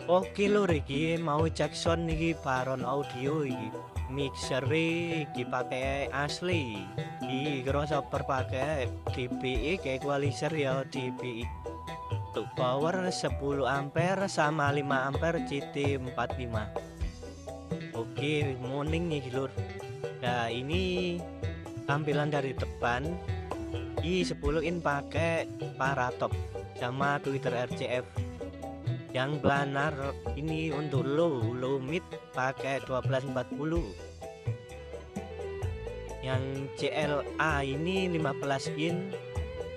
Oke lur, iki mau cek sound iki baron audio iki. Mixer iki pakai asli. Iki crossover pakai DPI kayak equalizer ya DPI. Untuk power 10 ampere sama 5 ampere CT45. Oke, morning nih lur. Nah, ini tampilan dari depan. I10 in pakai Paratop sama Twitter RCF. Yang planar ini untuk low mid pakai 1240. Yang CLA ini 15 in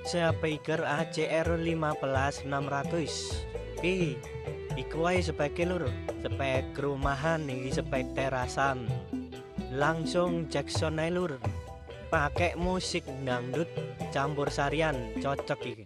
speaker ACR 15600. Oke, iku wae spek lur, spek rumahan iki, spek terasan. Langsung cek sound ae lur. Pakai musik dangdut campur sarian, cocok iki.